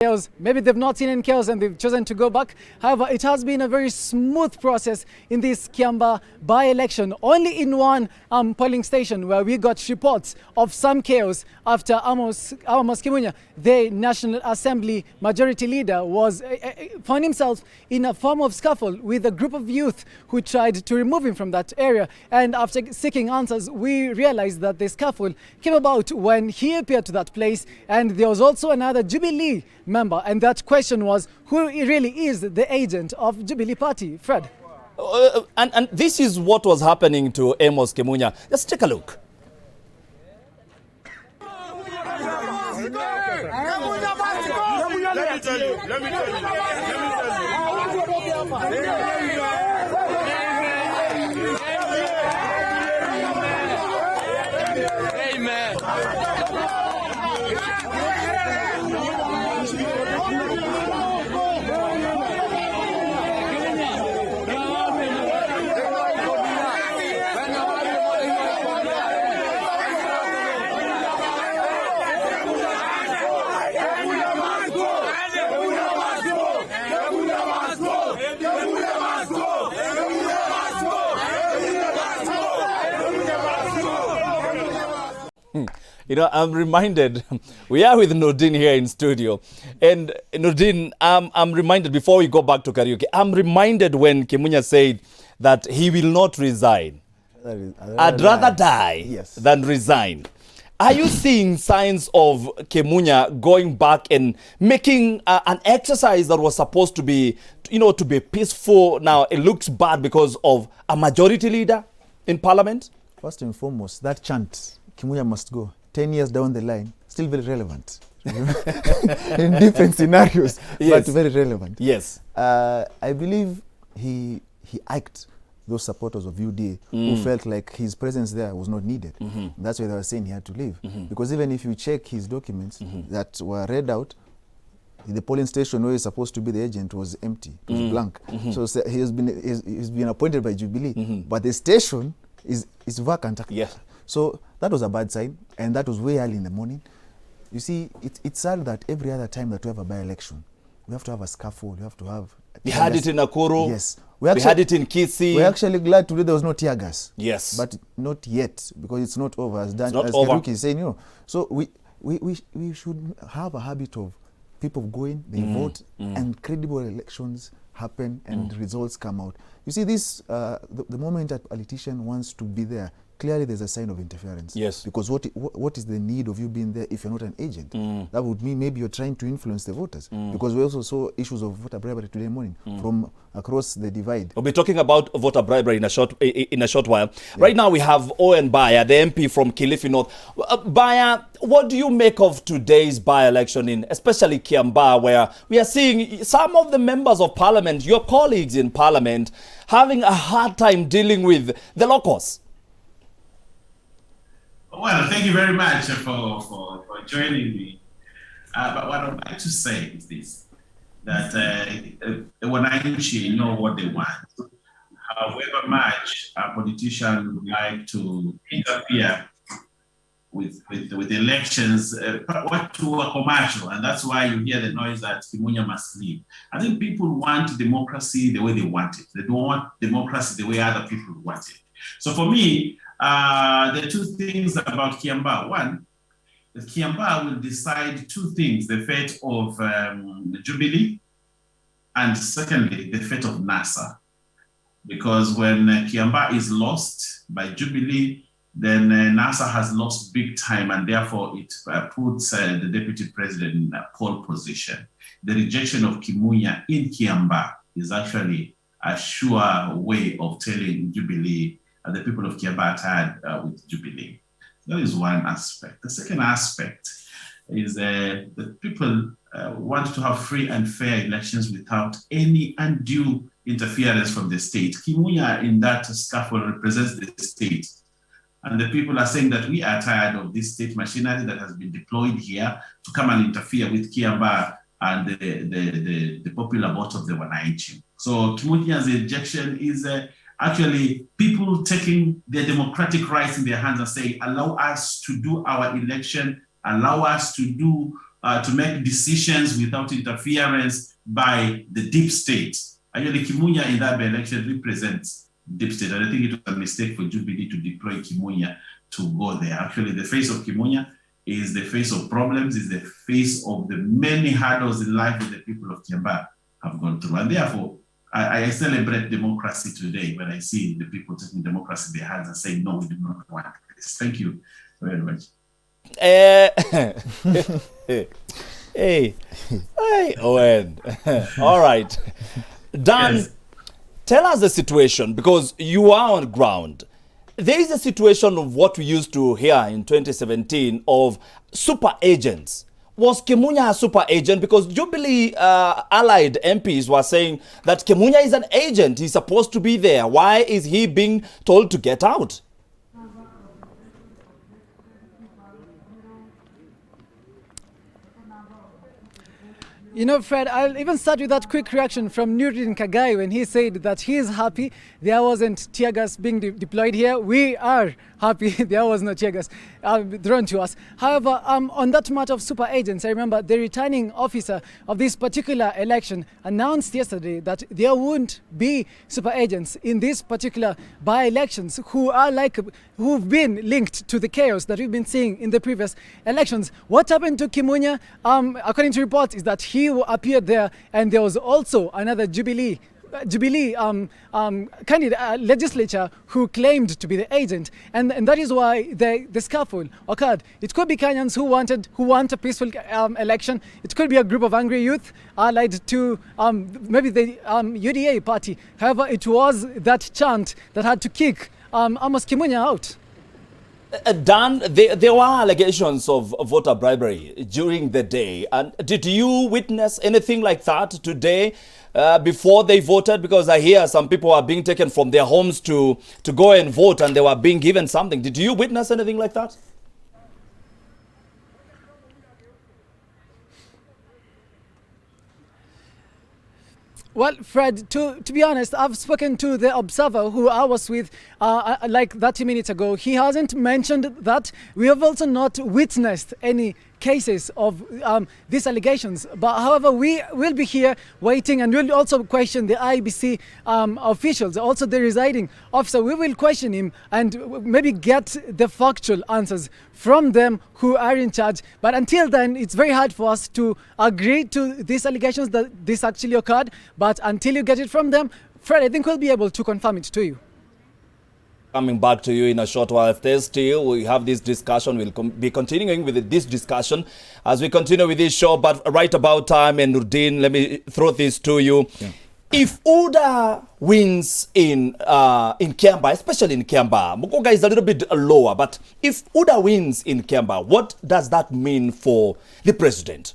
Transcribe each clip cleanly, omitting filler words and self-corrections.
chaos. Maybe they've not seen any chaos and they've chosen to go back. However, it has been a very smooth process in this Kiambaa by-election. Only in one polling station where we got reports of some chaos after Amos Kimunya, the National Assembly Majority Leader, was found himself in a form of scuffle with a group of youth who tried to remove him from that area. And after seeking answers, we realized that the scuffle came about when he appeared to that place, and there was also another Jubilee member, and that question was, who really is the agent of Jubilee Party? Fred? And this is what was happening to Amos Kimunya. Let's take a look. Let me tell you. Amen. You know, I'm reminded, we are with Nordin here in studio. And Nordin, I'm reminded, before we go back to karaoke, I'm reminded when Kimunya said that he will not resign. I'd rather die than resign. Are you seeing signs of Kimunya going back and making an exercise that was supposed to be, to be peaceful? Now it looks bad because of a majority leader in parliament? First and foremost, that chant, Kimunya must go, 10 years down the line, still very relevant. In different scenarios, but very relevant. Yes. I believe he iked those supporters of UDA who felt like his presence there was not needed. That's why they were saying he had to leave. Because even if you check his documents that were read out, the polling station where he's supposed to be the agent was empty, it was blank. So he's been appointed by Jubilee, but the station is vacant. Yes. So that was a bad sign, and that was way early in the morning. You see, it's sad that every other time that we have a by-election, we have to have a scaffold, we have to have... We had it in Nakuru. Yes. We had it in Kisii. We're actually glad today there was no tear gas. Yes. But not yet, because it's not over, as Karuki is saying, So we should have a habit of people going, they vote, and credible elections happen, and results come out. You see, this the moment a politician wants to be there, clearly there's a sign of interference. Yes. Because what is the need of you being there if you're not an agent? That would mean maybe you're trying to influence the voters. Because we also saw issues of voter bribery today morning from across the divide. We'll be talking about voter bribery in a short while. Yeah. Right now we have Owen Baya, the MP from Kilifi North. Baya, what do you make of today's by-election in especially Kiambaa, where we are seeing some of the members of parliament, your colleagues in parliament, having a hard time dealing with the locals? Well, thank you very much for joining me. But what I'd like to say is this, that when I know what they want, however much a politician would like to interfere with elections, what to a commercial, and that's why you hear the noise that Kimunya must leave. I think people want democracy the way they want it. They don't want democracy the way other people want it. So for me, the two things about Kiambaa. One, the Kiambaa will decide two things: the fate of Jubilee, and secondly, the fate of NASA. Because when Kiambaa is lost by Jubilee, then NASA has lost big time, and therefore it puts the deputy president in a pole position. The rejection of Kimunya in Kiambaa is actually a sure way of telling Jubilee the people of Kiambaa tied with Jubilee. That is one aspect. The second aspect is the people want to have free and fair elections without any undue interference from the state. Kimunya in that scuffle represents the state. And the people are saying that we are tired of this state machinery that has been deployed here to come and interfere with Kiambaa and the popular vote of the Wananchi. So Kimunya's ejection is actually people taking their democratic rights in their hands and saying, allow us to do our election, allow us to do to make decisions without interference by the deep state. Actually, Kimunya in that election represents deep state, and I think it was a mistake for Jubilee to deploy Kimunya to go there. Actually, the face of Kimunya is the face of problems, is the face of the many hurdles in life that the people of Kiambaa have gone through. And therefore, I celebrate democracy today when I see the people taking democracy in their hands and saying, no, we do not want this. Thank you very much. Hey, Owen. All right. Dan, Yes. tell us the situation, because you are on ground. There is a situation of what we used to hear in 2017 of super agents. Was Kimunya a super agent? Because Jubilee allied MPs were saying that Kimunya is an agent. He's supposed to be there. Why is he being told to get out? You know, Fred, I'll even start with that quick reaction from Nuruddin Kagai when he said that he is happy there wasn't tear gas being deployed here. We are happy there was no tear gas thrown to us. However, on that matter of super agents, I remember the returning officer of this particular election announced yesterday that there won't be super agents in this particular by-elections who've been linked to the chaos that we've been seeing in the previous elections. What happened to Kimunya, according to reports, is that he appeared there, and there was also another Jubilee candidate legislature who claimed to be the agent, and that is why the scuffle occurred. It could be Kenyans who want a peaceful election. It could be a group of angry youth allied to maybe the UDA party. However, it was that chant that had to kick Amos Kimunya out. Dan, there were allegations of voter bribery during the day. And did you witness anything like that today before they voted? Because I hear some people are being taken from their homes to go and vote, and they were being given something. Did you witness anything like that? Well, Fred, to be honest, I've spoken to the observer who I was with like 30 minutes ago. He hasn't mentioned that. We have also not witnessed any cases of these allegations. But however, we will be here waiting, and we'll also question the IBC officials, also the residing officer. We will question him and maybe get the factual answers from them who are in charge. But until then, it's very hard for us to agree to these allegations that this actually occurred. But until you get it from them, Fred, I think we'll be able to confirm it to you. Coming back to you in a short while. If still we have this discussion, we'll be continuing with this discussion as we continue with this show. But right about time, and Nuruddin, let me throw this to you. Yeah. If UDA wins in Kiambaa, especially in Kiambaa, Mukoga is a little bit lower, but if UDA wins in Kiambaa, what does that mean for the president?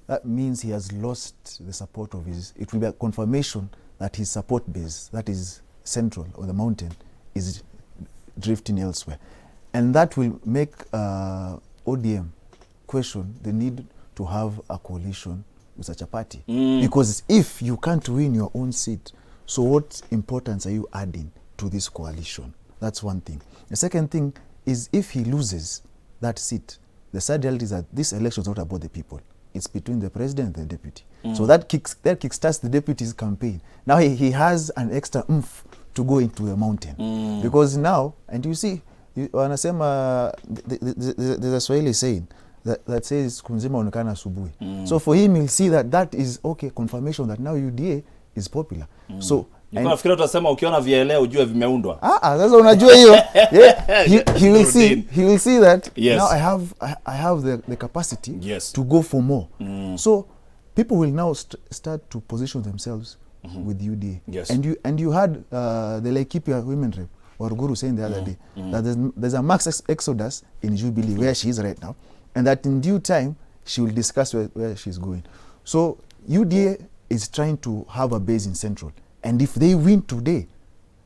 That means he has lost the support of his, it will be a confirmation that his support base, that is central or the mountain, is drifting elsewhere. And that will make ODM question the need to have a coalition with such a party. Because if you can't win your own seat, so what importance are you adding to this coalition? That's one thing. The second thing is, if he loses that seat, the sad reality is that this election is not about the people. It's between the president and the deputy. So that kickstarts the deputy's campaign. Now he has an extra oomph to go into the mountain. Because now, and you see, wanasema, there's a Swahili saying that says kumzima onekana asubuhi. So for him, he'll see that is okay, confirmation that now UDA is popular. So nafikiri utasema ukiona vieleo ujue vimeundwa. Sasa unajua hiyo. He will see that now I have the capacity to go for more. So people will now start to position themselves with UDA. And you had the Laikipia women rep or Guru saying the other day that there's a mass exodus in Jubilee where she is right now, and that in due time she will discuss where she's going. So UDA is trying to have a base in Central, and if they win today,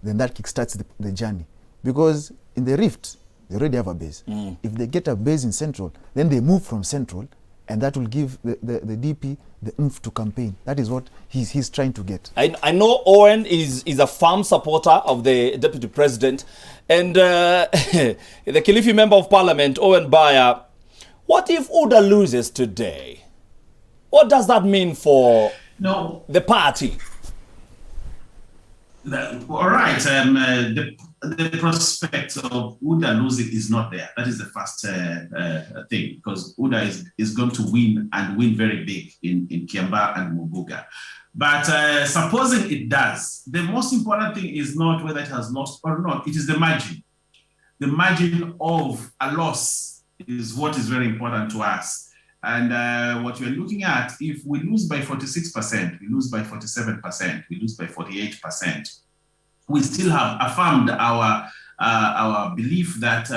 then that kickstarts the journey, because in the Rift they already have a base. If they get a base in Central, then they move from Central, and that will give the DP the oomph to campaign. That is what he's trying to get. I know Owen is a firm supporter of the deputy president, and the Kilifi member of parliament, Owen Baya. What if UDA loses today? What does that mean for No, the party? all right. The prospect of UDA losing is not there. That is the first thing, because UDA is going to win and win very big in Kiambaa and Muguga. But supposing it does, the most important thing is not whether it has lost or not. It is the margin. The margin of a loss is what is very important to us. And what we're looking at, if we lose by 46%, we lose by 47%, we lose by 48%, we still have affirmed our belief that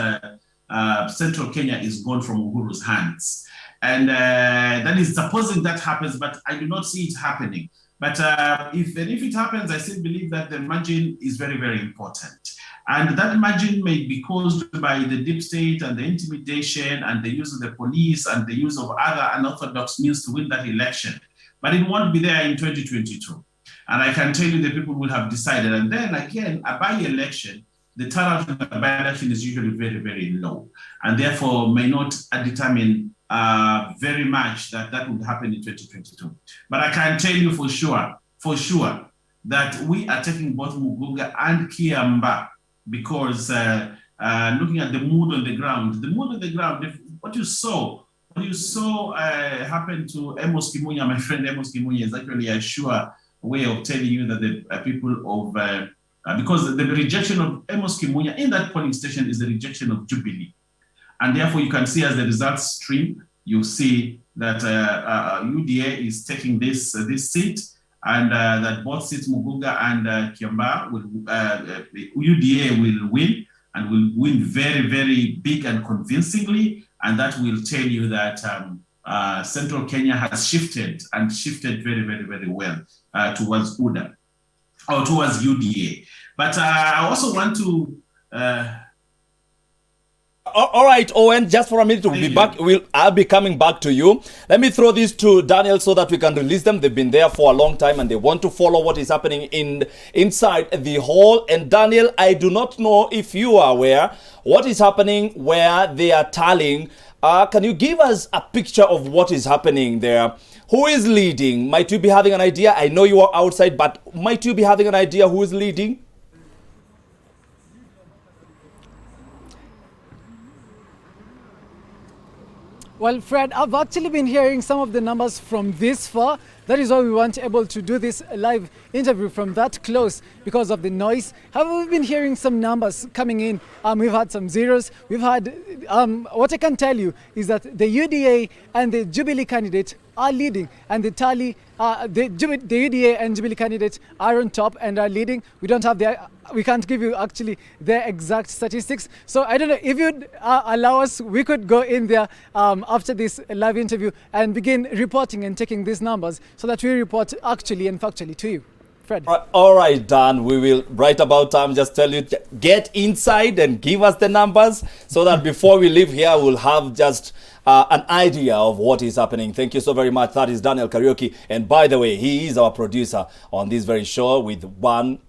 Central Kenya is gone from Uhuru's hands. And that is supposing that happens, but I do not see it happening. But if it happens, I still believe that the margin is very, very important. And that margin may be caused by the deep state and the intimidation and the use of the police and the use of other unorthodox means to win that election. But it won't be there in 2022. And I can tell you the people will have decided. And then again, a by-election, the turnout in the by-election is usually very, very low. And therefore may not determine very much that would happen in 2022. But I can tell you for sure, that we are taking both Muguga and Kiambaa, because looking at the mood on the ground, what you saw happen to Amos Kimunya, my friend Amos Kimunya, is actually a sure way of telling you that the people of, because the rejection of Amos Kimunya in that polling station is the rejection of Jubilee. And therefore you can see as the results stream, you see that UDA is taking this seat, and that both seats, Muguga and Kiambaa, UDA will win, and will win very, very big and convincingly. And that will tell you that Central Kenya has shifted very, very, very well towards UDA, or towards UDA. But I also want to... All right, Owen, just for a minute, we'll be back. I'll be coming back to you. Let me throw these to Daniel so that we can release them. They've been there for a long time and they want to follow what is happening inside the hall. And Daniel, I do not know if you are aware what is happening where they are tallying. Can you give us a picture of what is happening there? Who is leading? Might you be having an idea? I know you are outside, but might you be having an idea who is leading? Well, Fred, I've actually been hearing some of the numbers from this far. That is why we weren't able to do this live interview from that close because of the noise. However, we've been hearing some numbers coming in. We've had some zeros. We've had, what I can tell you is that the UDA and the Jubilee candidate are leading, and the tally, the UDA and Jubilee candidates are on top and are leading. We don't have we can't give you actually their exact statistics. So I don't know if you'd allow us, we could go in there after this live interview and begin reporting and taking these numbers so that we report actually and factually to you. Fred. All right, Dan, we will right about time just tell you, get inside and give us the numbers so that before we leave here, we'll have just an idea of what is happening. Thank you so very much. That is Daniel Kariuki. And by the way, he is our producer on this very show with one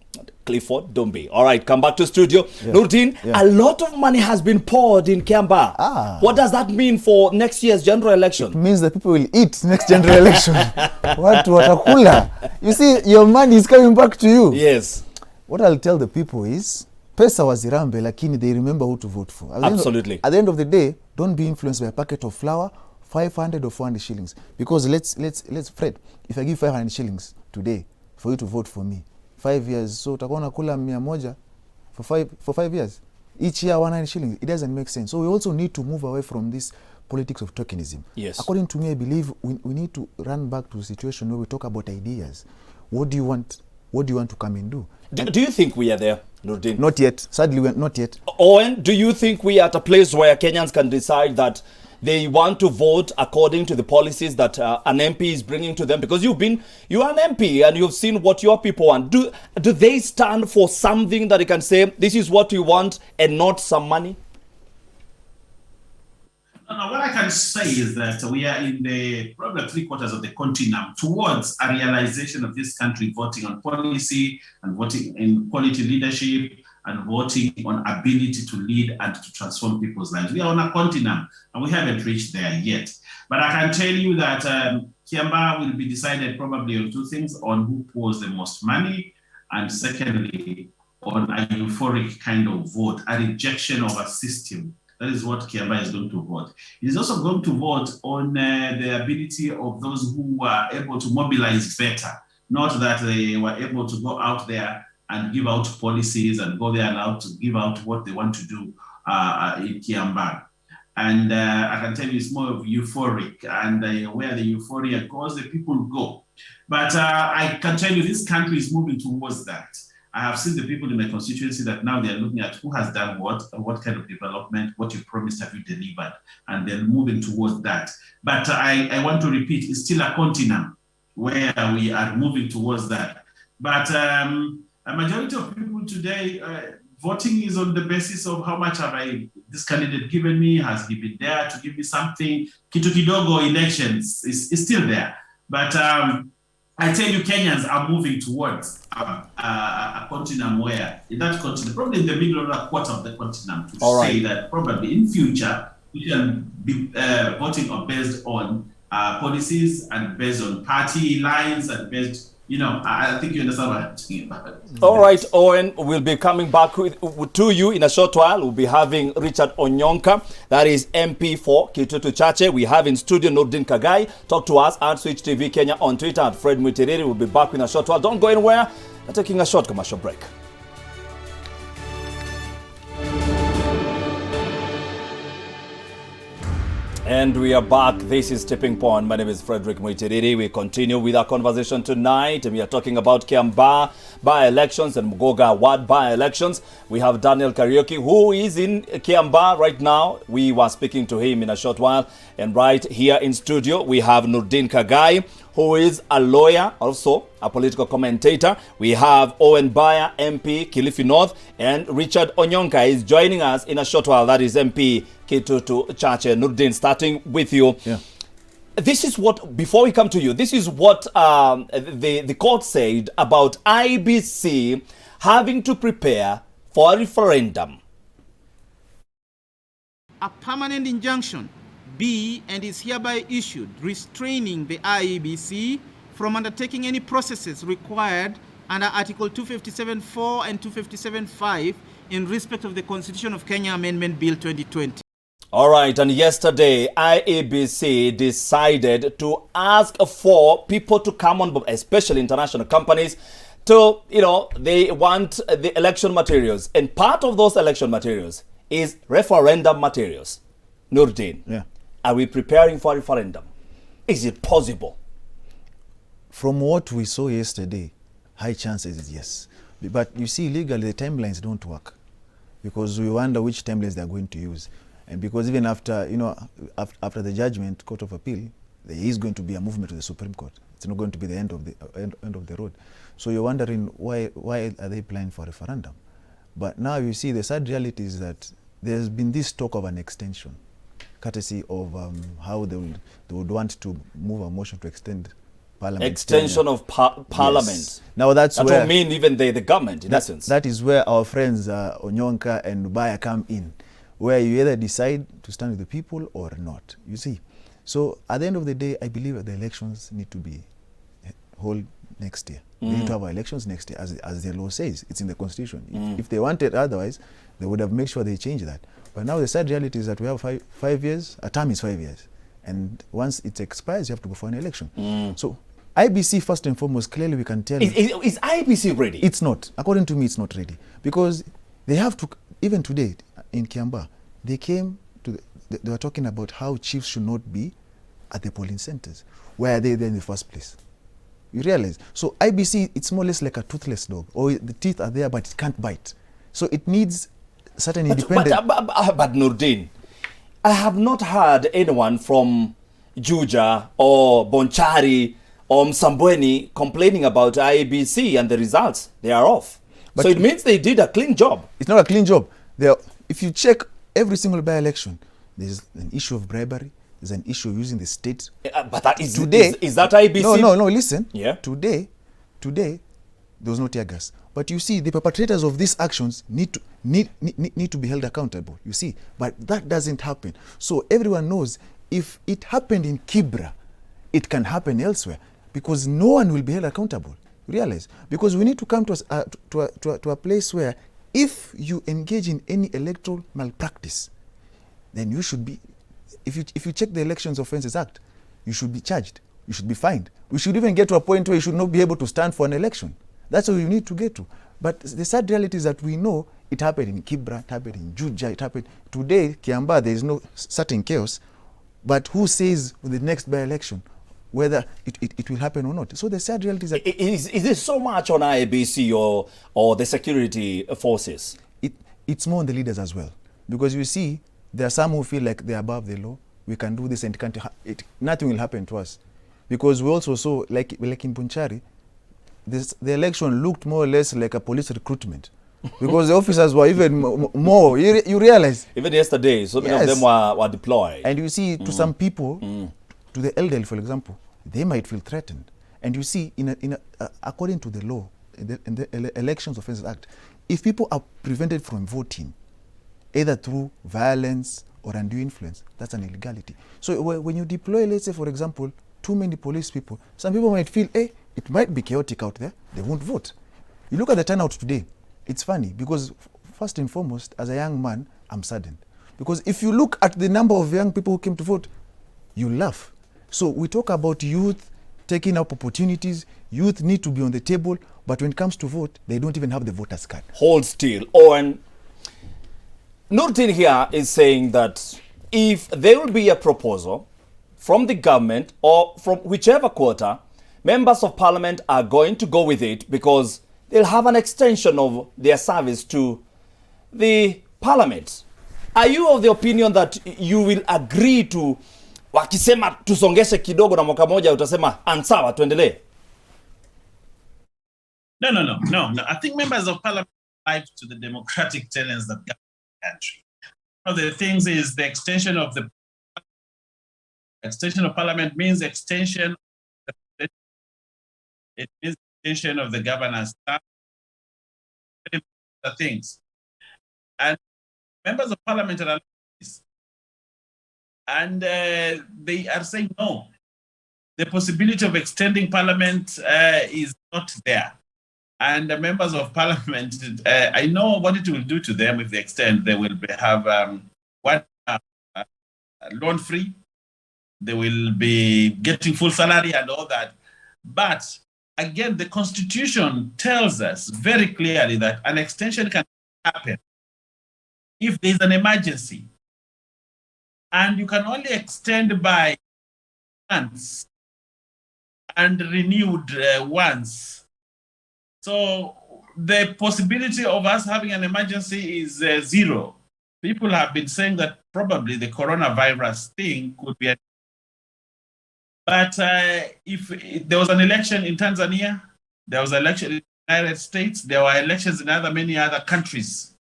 Clifford Dombe. All right, come back to studio. Yeah. Nurdin, a lot of money has been poured in Kiambaa. What does that mean for next year's general election? It means that people will eat next general election. Watakula. You see, your money is coming back to you. Yes. What I'll tell the people is, pesa wazirambe, lakini they remember who to vote for. Absolutely. At the end of the day, don't be influenced by a packet of flour, 500 or 400 shillings. Because let's Fred, if I give 500 shillings today for you to vote for me, 5 years, so utakuwa kula 100 for 5 years. Each year 100 shillings. It doesn't make sense. So we also need to move away from this politics of tokenism. Yes. According to me, I believe we need to run back to a situation where we talk about ideas. What do you want? What do you want to come and do? Do you think we are there, Nurdin? Not yet. Sadly, we're not yet. Owen, do you think we are at a place where Kenyans can decide that they want to vote according to the policies that an MP is bringing to them? Because you are an MP and you've seen what your people want. Do they stand for something that they can say, this is what you want and not some money? No, what I can say is that we are in the probably 3/4 of the continuum towards a realization of this country voting on policy and voting in quality leadership and voting on ability to lead and to transform people's lives. We are on a continuum and we haven't reached there yet. But I can tell you that Kiambaa will be decided probably on two things: on who pours the most money, and secondly, on a euphoric kind of vote, a rejection of a system. That is what Kiambaa is going to vote. It is also going to vote on the ability of those who are able to mobilize better, not that they were able to go out there and give out policies and go there allowed to give out what they want to do in Kiambaa. And I can tell you it's more of euphoric, and where the euphoria goes, the people go. But I can tell you this country is moving towards that. I have seen the people in my constituency that now they are looking at who has done what kind of development, what you promised have you delivered, and they're moving towards that. But I want to repeat, it's still a continuum where we are moving towards that. But a majority of people today, voting is on the basis of how much have this candidate given me, has he been there to give me something. Kitu kidogo elections is still there. But I tell you, Kenyans are moving towards a continuum where, in that continent, probably in the middle of a quarter of the continent, to say that probably in future, we can be voting based on policies and based on party lines and based, I think you understand what I'm talking about. All right, Owen, we'll be coming back to you in a short while. We'll be having Richard Onyonka, that is MP for Kitutu Chache. We have in studio Nordin Kagai. Talk to us at Switch TV Kenya on Twitter, and Fred Mutiriri will be back in a short while. Don't go anywhere. We're taking a short commercial break. And we are back. This is Tipping Point. My name is Frederick Muitiriri. We continue with our conversation tonight. We are talking about Kiambaa by-elections and Mugoga Ward by-elections. We have Daniel Kariuki, who is in Kiambaa right now. We were speaking to him in a short while. And right here in studio, we have Nordin Kagai, who is a lawyer, also a political commentator. We have Owen Baya, MP, Kilifi North, and Richard Onyonka is joining us in a short while. That is MP Kitutu Chache. Nordin, starting with you. Yeah. This is what, before we come to you, this is what the court said about IBC having to prepare for a referendum. A permanent injunction be and is hereby issued restraining the IEBC from undertaking any processes required under Article 257.4 and 257.5 in respect of the Constitution of Kenya Amendment Bill 2020. All right, and yesterday IEBC decided to ask for people to come on board, especially international companies, to, they want the election materials. And part of those election materials is referendum materials. Nordin. Yeah. Are we preparing for a referendum? Is it possible? From what we saw yesterday, high chances is yes. But you see, legally, the timelines don't work, because we wonder which timelines they're going to use. And because even after, after the judgment, Court of Appeal, there is going to be a movement to the Supreme Court. It's not going to be the end of the road. So you're wondering why are they planning for a referendum? But now you see, the sad reality is that there's been this talk of an extension, courtesy of how they would want to move a motion to extend Parliament. Extension of Parliament. Yes. Now that will mean even the government, in essence. That is where our friends Onyonka and Baya come in, where you either decide to stand with the people or not, you see. So at the end of the day, I believe that the elections need to be held next year. We need to have our elections next year, as the law says. It's in the Constitution. If they wanted otherwise, they would have made sure they change that. But now the sad reality is that we have five years, a term is 5 years. And once it expires, you have to go for an election. So IBC, first and foremost, clearly we can tell... Is IBC ready? It's not. According to me, it's not ready. Because they have to, even today in Kiambaa, they came to, they were talking about how chiefs should not be at the polling centers. Why are they there in the first place? You realize? So IBC, it's more or less like a toothless dog. Or the teeth are there, but it can't bite. So it needs certain independent... But Nordin, I have not heard anyone from Juja or Bonchari or Msambweni complaining about IBC and the results they are off. But so it means they did a clean job. It's not a clean job. If you check every single by-election, there's an issue of bribery. There's an issue of using the state. But that is today. Is that IBC? No. Listen. Yeah. Today, there was no tear gas. But you see, the perpetrators of these actions need to be held accountable. You see, but that doesn't happen. So everyone knows if it happened in Kibra, it can happen elsewhere, because no one will be held accountable. Realize, because we need to come to a place where if you engage in any electoral malpractice, then you should be, if you check the Elections Offences Act, you should be charged, you should be fined. We should even get to a point where you should not be able to stand for an election. That's what you need to get to. But the sad reality is that we know it happened in Kibra, it happened in Juja, it happened today, Kiambaa. There is no certain chaos, but who says in the next by-election whether it will happen or not? So the sad reality is that is this so much on IEBC or the security forces? It's more on the leaders as well, because you see there are some who feel like they're above the law. We can do this and nothing will happen to us, because we also saw like in Punchari, the election looked more or less like a police recruitment, because the officers were even more. You realize even yesterday, so many of them were deployed. And you see, to some people, to the elderly, for example, they might feel threatened. And you see, according to the law, in the Elections Offences Act, if people are prevented from voting, either through violence or undue influence, that's an illegality. So when you deploy, let's say, for example, too many police people, some people might feel, hey, it might be chaotic out there, they won't vote. You look at the turnout today, it's funny, because first and foremost, as a young man, I'm saddened. Because if you look at the number of young people who came to vote, you laugh. So we talk about youth taking up opportunities, youth need to be on the table, but when it comes to vote, they don't even have the voter's card. Hold still. Owen, Nurdin here is saying that if there will be a proposal from the government or from whichever quarter, members of parliament are going to go with it because they'll have an extension of their service to the parliament. Are you of the opinion that you will agree to, wakisema tusongeshe kidogo na mwaka moja utasema ansawa tuendelee? No. I think members of parliament live to the democratic tenets that govern the country. One of the things is the extension of parliament means extension. It means extension of the governor's staff. The things, and members of parliament are this, and they are saying no. The possibility of extending parliament is not there. And the members of parliament, I know what it will do to them if they extend. They will have loan free. They will be getting full salary and all that. But again, the Constitution tells us very clearly that an extension can happen if there's an emergency. And you can only extend by once and renewed once. So the possibility of us having an emergency is zero. People have been saying that probably the coronavirus thing could be but if there was an election in Tanzania, there was an election in the United States, there were elections in many other countries.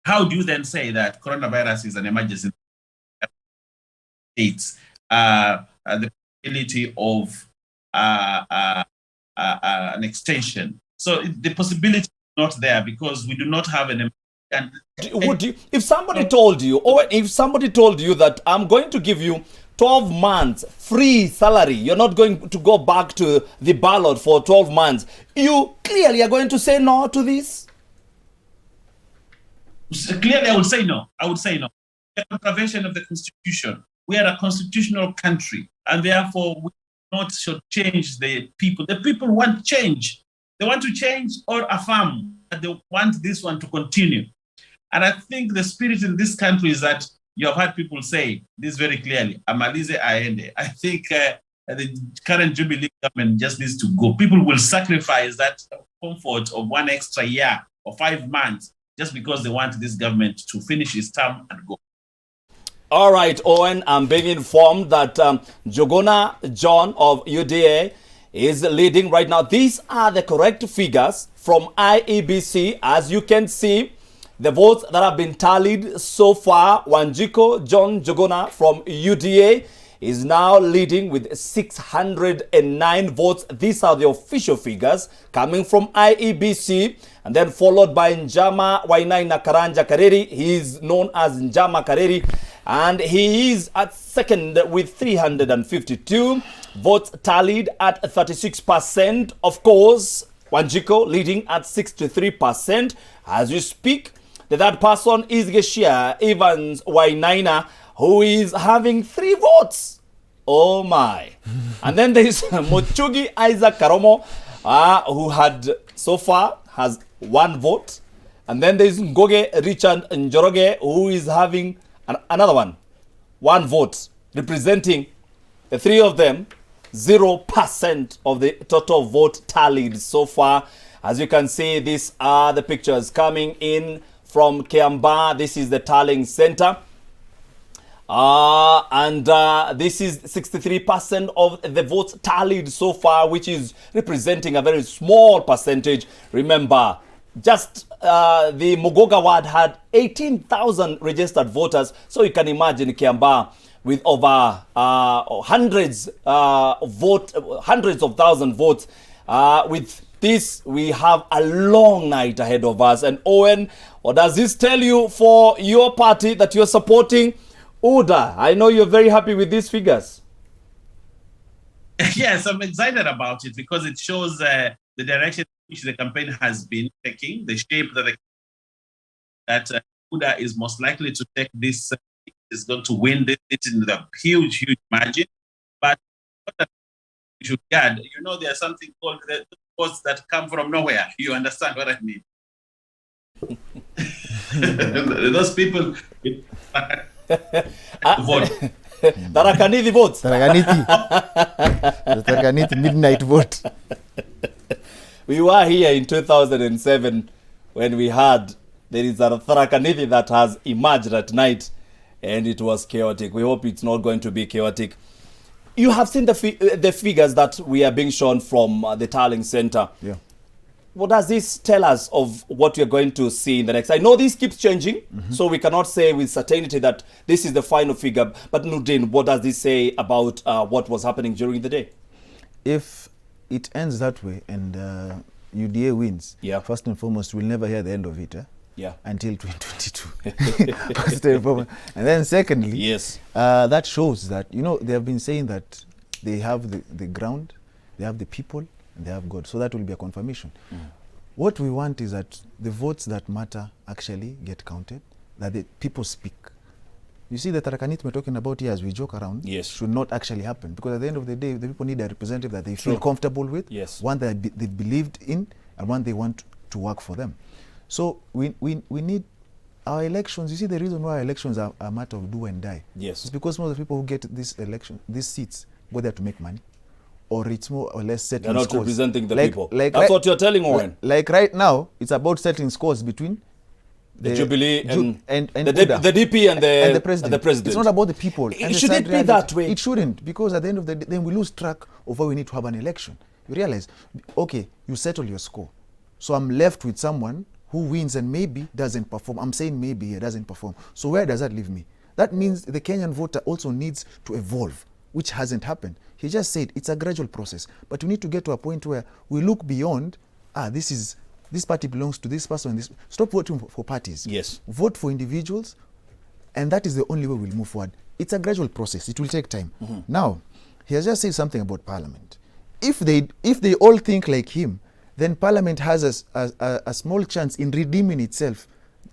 How do you then say that coronavirus is an emergency? It's the possibility of an extension. So the possibility is not there because we do not have an emergency. If somebody told you, or if somebody told you that I'm going to give you 12 months free salary, you're not going to go back to the ballot for 12 months, you clearly are going to say no to this? Clearly, I would say no. The contravention of the Constitution. We are a constitutional country, and therefore we not should change the people. The people want change. They want to change or affirm that they want this one to continue. And I think the spirit in this country is that you have heard people say this very clearly, Amalize Aende. I think the current Jubilee government just needs to go. People will sacrifice that comfort of 1 extra year or 5 months just because they want this government to finish its term and go. All right, Owen, I'm being informed that Jogona John of UDA is leading right now. These are the correct figures from IEBC. As you can see, the votes that have been tallied so far, Wanjiko John Jogona from UDA is now leading with 609 votes. These are the official figures coming from IEBC, and then followed by NJAMA Wainaina Karanja Kariri. He is known as NJAMA Kariri. And he is at second with 352 votes tallied at 36%. Of course, Wanjiko leading at 63%. As we speak, the third person is Geshia Evans Wainaina, who is having 3 votes. Oh my. And then there is Mochugi Isaac Karomo, who had so far has 1 vote. And then there is Ngoge Richard Njoroge, who is having another 1 vote, representing the 3 of them, 0% of the total vote tallied so far. As you can see, these are the pictures coming in from Kiambaa. This is the tallying center. This is 63% of the votes tallied so far, which is representing a very small percentage. Remember, just the Mugoga ward had 18,000 registered voters. So you can imagine Kiambaa with over hundreds of thousand votes. With this, we have a long night ahead of us. And Owen, what does this tell you for your party that you're supporting? UDA, I know you're very happy with these figures. Yes, I'm excited about it because it shows the direction which the campaign has been taking, the shape that UDA is most likely to take. This is going to win this in the huge margin. But what you should add, you know, there's something called the votes that come from nowhere. You understand what I mean? Those people vote. Tarakaniti votes. Tarakaniti. The Tarakaniti midnight vote. We were here in 2007 when we had there is a Tarakaniti that has emerged at night, and it was chaotic. We hope it's not going to be chaotic. You have seen the figures that we are being shown from the tallying center. Yeah. What does this tell us of what you're going to see in the next? I know this keeps changing, so we cannot say with certainty that this is the final figure. But Nurdin, what does this say about what was happening during the day? If it ends that way and UDA wins, first and foremost, we'll never hear the end of it. Until 2022. First and foremost. And then secondly, that shows that, you know, they have been saying that they have the ground, they have the people, and they have God. So that will be a confirmation. What we want is that the votes that matter actually get counted, that the people speak. You see, the Tarakanit we're talking about here as we joke around should not actually happen, because at the end of the day, the people need a representative that they feel comfortable with, one that they believed in, and one they want to work for them. So we need our elections. You see, the reason why elections are a matter of do and die is because most of the people who get these seats go there to make money, or it's more or less settling scores. They're not representing the people. That's what you're telling Owen. Like right now, it's about settling scores between the Jubilee and the DP and the president. It's not about the people. It shouldn't be that way. It shouldn't, because at the end of the day, then we lose track of why we need to have an election. You realize, okay, you settle your score. So I'm left with someone who wins and maybe doesn't perform. I'm saying maybe he doesn't perform. So where does that leave me? That means the Kenyan voter also needs to evolve, which hasn't happened. He just said it's a gradual process, but we need to get to a point where we look beyond, this party belongs to this person. Stop voting for parties. Vote for individuals, and that is the only way we'll move forward. It's a gradual process. It will take time. Now, he has just said something about Parliament. If they all think like him, then Parliament has a small chance in redeeming itself,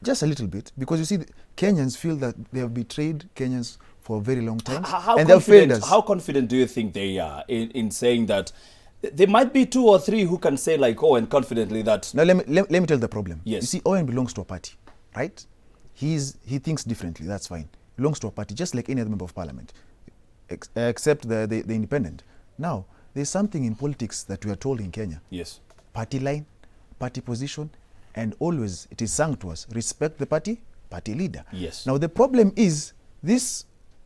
just a little bit, because you see, Kenyans feel that they have betrayed Kenyans for a very long time, and they've failed us. How confident do you think they are in saying that? There might be 2 or 3 who can say like Owen confidently that... Now let me tell the problem. You see, Owen belongs to a party, right? He thinks differently, that's fine. Belongs to a party, just like any other member of Parliament, except the independent. Now, there's something in politics that we are told in Kenya. Party line, party position, and always it is sung to us, respect the party leader. Now the problem is, these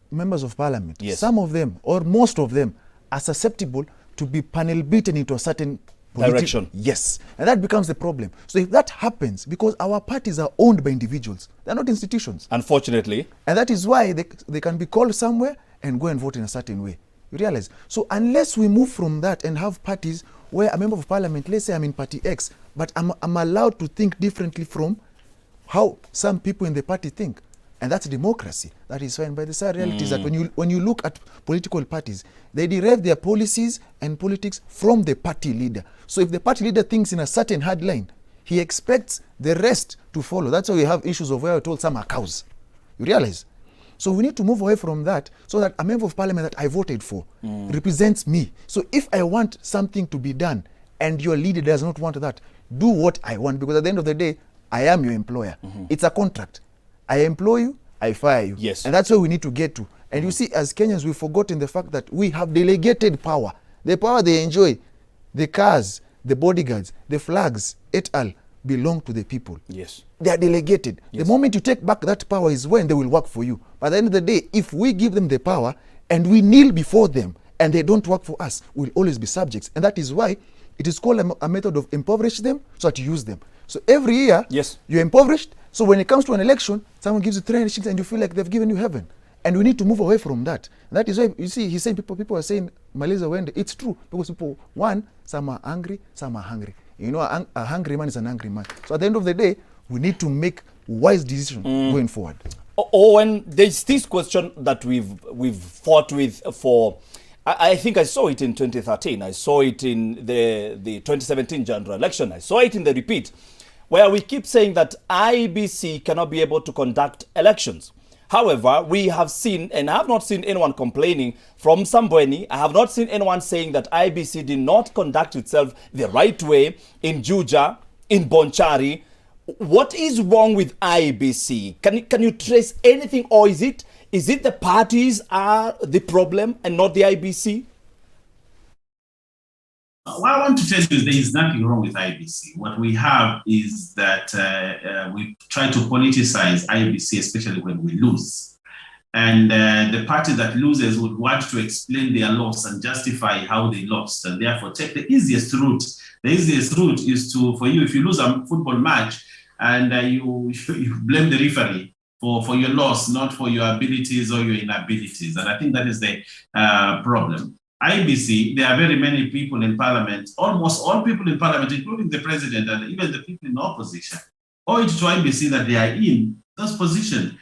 members of Parliament, some of them or most of them are susceptible to be panel beaten into a certain direction. And that becomes the problem. So if that happens, because our parties are owned by individuals, they're not institutions, unfortunately, and that is why they can be called somewhere and go and vote in a certain way. You realize? So unless we move from that and have parties where a member of Parliament, let's say I'm in party X, but I'm allowed to think differently from how some people in the party think, And that's democracy. That is fine. But the sad reality is that when you look at political parties, they derive their policies and politics from the party leader. So if the party leader thinks in a certain hard line, he expects the rest to follow. That's why we have issues of where we're told some are cows. You realize? So we need to move away from that so that a member of parliament that I voted for represents me. So if I want something to be done and your leader does not want that, do what I want, because at the end of the day, I am your employer. It's a contract. I employ you, I fire you. Yes. And that's where we need to get to. And you see, as Kenyans, we've forgotten the fact that we have delegated power. The power they enjoy, the cars, the bodyguards, the flags, et al. Belong to the people. Yes. They are delegated. Yes. The moment you take back that power is when they will work for you. But at the end of the day, if we give them the power and we kneel before them and they don't work for us, we'll always be subjects. And that is why it is called a method of impoverish them so that you use them. So every year, yes, you're impoverished. So when it comes to an election, someone gives you 300 shillings and you feel like they've given you heaven. And we need to move away from that. And that is why, you see, he's saying people are saying, Maliza Wende, it's true. Because people, one, some are angry, some are hungry. You know, a hungry man is an angry man. So at the end of the day, we need to make wise decisions going forward. And there's this question that we've fought with for, I think I saw it in 2013. I saw it in the 2017 general election. I saw it in the repeat, where we keep saying that IEBC cannot be able to conduct elections. However, we have seen, and I have not seen anyone complaining from Sambweni. I have not seen anyone saying that IEBC did not conduct itself the right way in Juja, in Bonchari. What is wrong with IEBC? Can you trace anything, or is it the parties are the problem and not the IEBC? What I want to tell you is there is nothing wrong with IEBC. What we have is that we try to politicize IEBC, especially when we lose. And the party that loses would want to explain their loss and justify how they lost, and therefore take the easiest route. The easiest route is for you, if you lose a football match and you blame the referee for your loss, not for your abilities or your inabilities. And I think that is the problem. IEBC, there are very many people in parliament, almost all people in parliament, including the president and even the people in opposition, owe it to IEBC that they are in those positions.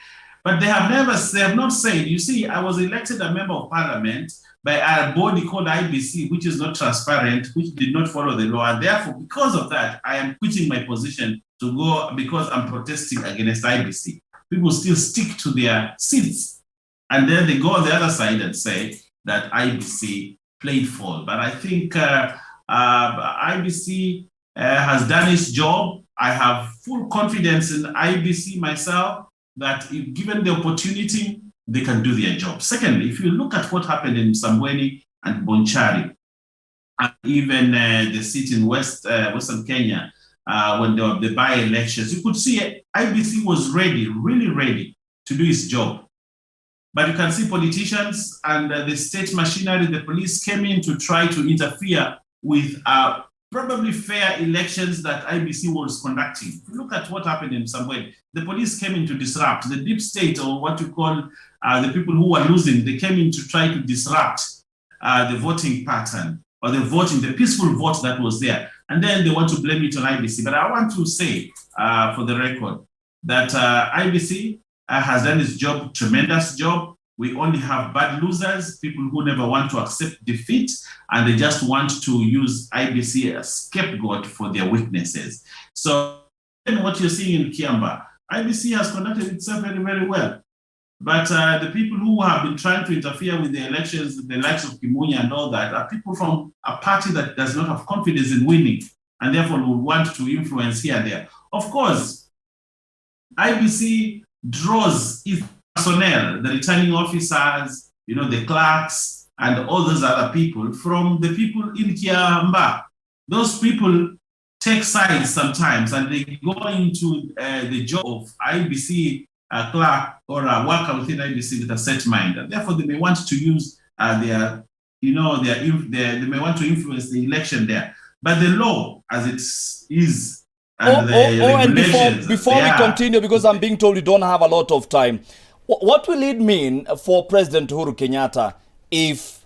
But they have not said, you see, I was elected a member of parliament by a body called IEBC, which is not transparent, which did not follow the law. And therefore, because of that, I am quitting my position to go because I'm protesting against IEBC. People still stick to their seats. And then they go on the other side and say that IEBC played fall. But I think IEBC has done its job. I have full confidence in IEBC myself that if given the opportunity, they can do their job. Secondly, if you look at what happened in Sambweni and Bonchari, and even the seat in Western Kenya, when there were the by-elections, you could see IEBC was ready, really ready to do its job. But you can see politicians and the state machinery, the police came in to try to interfere with probably fair elections that IEBC was conducting. If you look at what happened in Sambweni, the police came in to disrupt. The deep state, or what you call the people who were losing, they came in to try to disrupt the voting pattern or the peaceful vote that was there. And then they want to blame it on IEBC. But I want to say, for the record, that IEBC has done its job, tremendous job. We only have bad losers, people who never want to accept defeat, and they just want to use IEBC as scapegoat for their weaknesses. So what you're seeing in Kiambaa, IEBC has conducted itself very, very well. But the people who have been trying to interfere with the elections, the likes of Kimunya and all that, are people from a party that does not have confidence in winning, and therefore will want to influence here and there. Of course, IEBC draws its personnel, the returning officers, the clerks, and all those other people from the people in Kiambaa. Those people take sides sometimes, and they go into the job of IEBC clerk or a worker within IEBC with a set mind, and therefore they may want to use they may want to influence the election there. But the law, as it is. And before we continue, because I'm being told we don't have a lot of time, what will it mean for President Uhuru Kenyatta if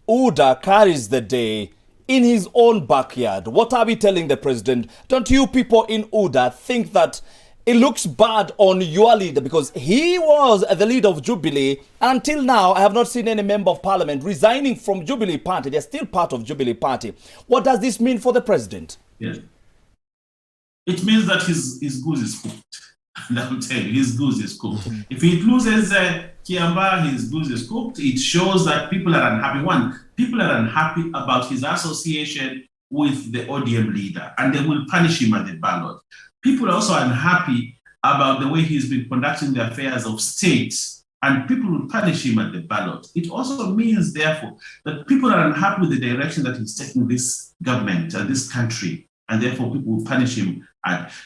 UDA carries the day in his own backyard? What are we telling the president? Don't you people in UDA think that it looks bad on your leader because he was the leader of Jubilee. Until now, I have not seen any member of parliament resigning from Jubilee Party. They're still part of Jubilee Party. What does this mean for the president? Yes. It means that his goose is cooked. And I'll tell you, his goose is cooked. If he loses Kiambaa, his goose is cooked. It shows that people are unhappy. One, people are unhappy about his association with the ODM leader, and they will punish him at the ballot. People are also unhappy about the way he's been conducting the affairs of state, and people will punish him at the ballot. It also means, therefore, that people are unhappy with the direction that he's taking this government and this country, and therefore people will punish him.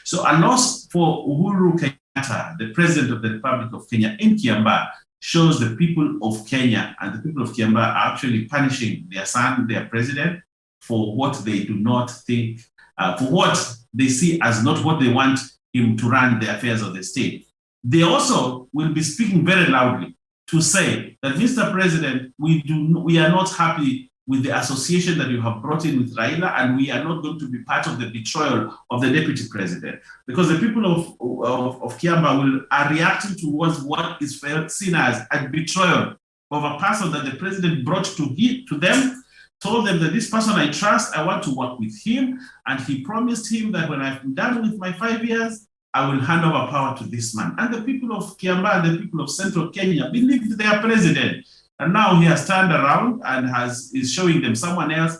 So a loss for Uhuru Kenyatta, the president of the Republic of Kenya in Kiambaa, shows the people of Kenya and the people of Kiambaa are actually punishing their son, their president, for what they do not think, for what they see as not what they want him to run the affairs of the state. They also will be speaking very loudly to say that, Mr. President, we are not happy with the association that you have brought in with Raila, and we are not going to be part of the betrayal of the deputy president. Because the people of Kiambaa are reacting towards what is seen as a betrayal of a person that the president brought to them, told them that this person I trust, I want to work with him, and he promised him that when I've done with my 5 years, I will hand over power to this man. And the people of Kiambaa, the people of central Kenya, believed their president. And now he has turned around and is showing them someone else,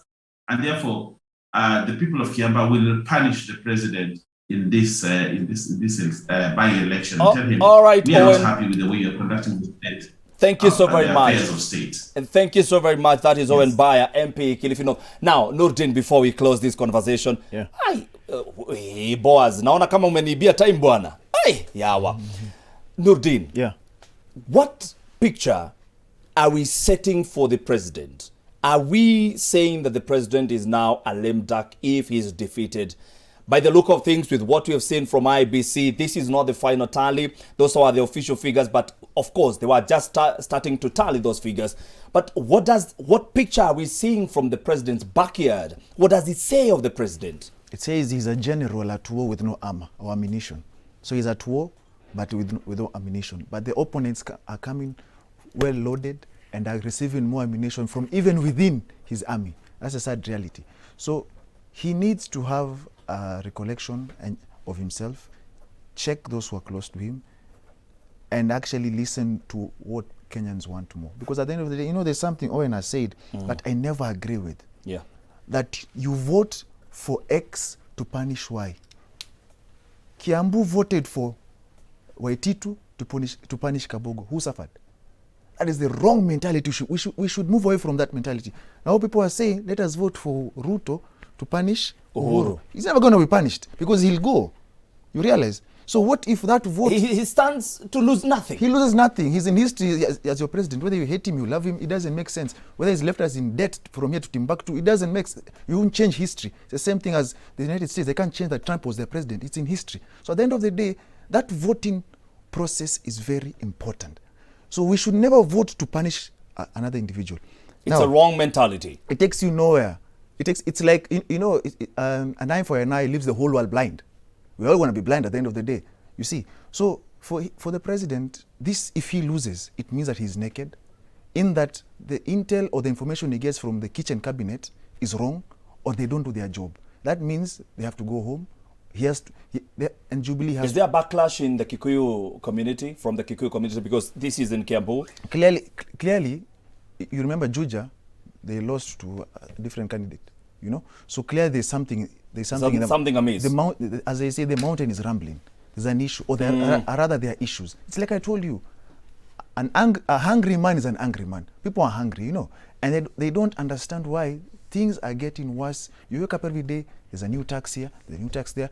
and therefore the people of Kiambaa will punish the president in this by-election. Tell him, all right, we are Owen, not happy with the way you're conducting the state. Thank you so very much. Of state. And thank you so very much. That is Owen Baya, MP Kilifino. Now, Nurdin, before we close this conversation, Boaz, naona kama umenibia time bwana. Yawa. Nurdin, what picture are we setting for the president? Are we saying that the president is now a lame duck if he's defeated? By the look of things, with what we have seen from IBC, this is not the final tally. Those are the official figures, but of course, they were just starting to tally those figures. But what picture are we seeing from the president's backyard? What does it say of the president? It says he's a general at war with no armor or ammunition. So he's at war, but with no ammunition. But the opponents are coming well loaded and are receiving more ammunition from even within his army. That's a sad reality. So he needs to have a recollection of himself, check those who are close to him, and actually listen to what Kenyans want more. Because at the end of the day, there's something Owen has said that I never agree with. Yeah. That you vote for X to punish Y. Kiambu voted for Waititu to punish Kabogo. Who suffered? That is the wrong mentality. We should move away from that mentality. Now people are saying, let us vote for Ruto to punish Uhuru. He's never going to be punished because he'll go. You realize? So what if that vote... He stands to lose nothing. He loses nothing. He's in history as your president. Whether you hate him, you love him, it doesn't make sense. Whether he's left us in debt from here to Timbuktu, it doesn't make sense. You won't change history. It's the same thing as the United States. They can't change that Trump was their president. It's in history. So at the end of the day, that voting process is very important. So we should never vote to punish another individual. It's a wrong mentality. It takes you nowhere. It's like, an eye for an eye leaves the whole world blind. We all want to be blind at the end of the day, you see. So for the president, if he loses, it means that he's naked, in that the intel or the information he gets from the kitchen cabinet is wrong, or they don't do their job. That means they have to go home. And Jubilee has... Is there a backlash in the Kikuyu community, from the Kikuyu community, because this is in Kiambu? Clearly, you remember Juja, they lost to a different candidate, So clearly there's something something amiss. As I say, the mountain is rumbling. There's an issue, or rather there are issues. It's like I told you, a hungry man is an angry man. People are hungry, and they don't understand why things are getting worse. You wake up every day, there's a new tax here, there's a new tax there.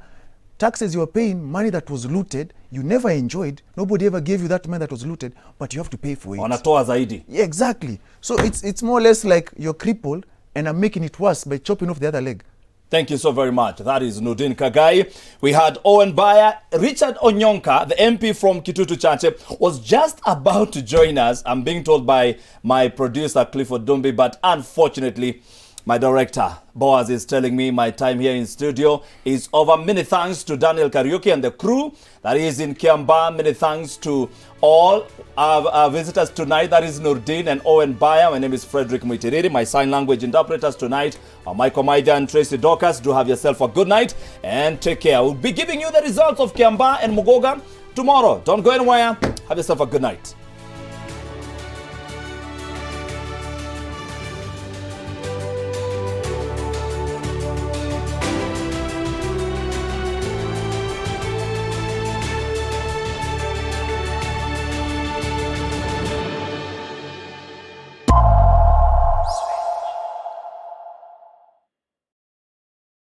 Taxes you are paying, money that was looted, you never enjoyed. Nobody ever gave you that money that was looted, but you have to pay for it. Wanatoa zaidi. Yeah, exactly. So it's more or less like you're crippled, and I'm making it worse by chopping off the other leg. Thank you so very much. That is Nurdin Kagai. We had Owen Baya. Richard Onyonka, the MP from Kitutu Chache, was just about to join us. I'm being told by my producer, Clifford Dumbi, but unfortunately, My director, Boaz, is telling me my time here in studio is over. Many thanks to Daniel Kariuki and the crew that is in Kiambaa. Many thanks to all our visitors tonight. That is Nurdin and Owen Baya. My name is Frederick Muitiriri. My sign language interpreters tonight are Michael Maida and Tracy Dorcas. Do have yourself a good night and take care. We'll be giving you the results of Kiambaa and Mugoga tomorrow. Don't go anywhere. Have yourself a good night.